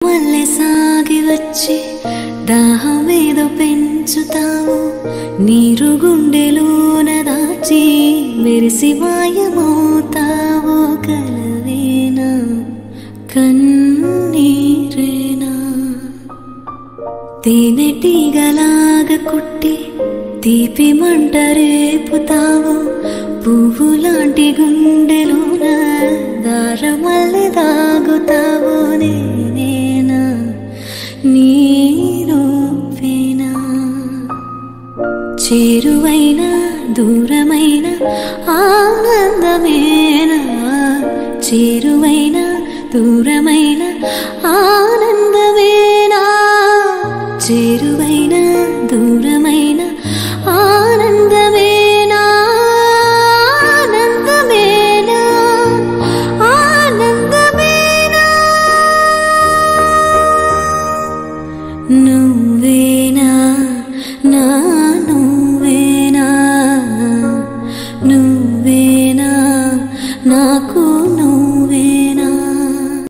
మల్లె సాగి వచ్చి దాహమేదో పెంచుతావు, నీరు గుండెలోన దాచి మెరిసి మాయమవుతావు. కలవేనా కన్నీరేనా తేనెటీగలాగా కుట్టి తీపి మంట రేపుతావు, పువ్వులాంటి గుండెలోన దారమల్లె దాగుతావు. నేనేనా నీరూపేనా చేరువైన దూరమైన ఆనందమేనా, చేరువైన దూరమైన ఆనందమేనా, చేరువైన దూరమైన ఆనందమేనా, ఆనందమేనా, ఆనందమేనా. నువ్వేనా నా నువ్వేనా, నువ్వేనా నాకు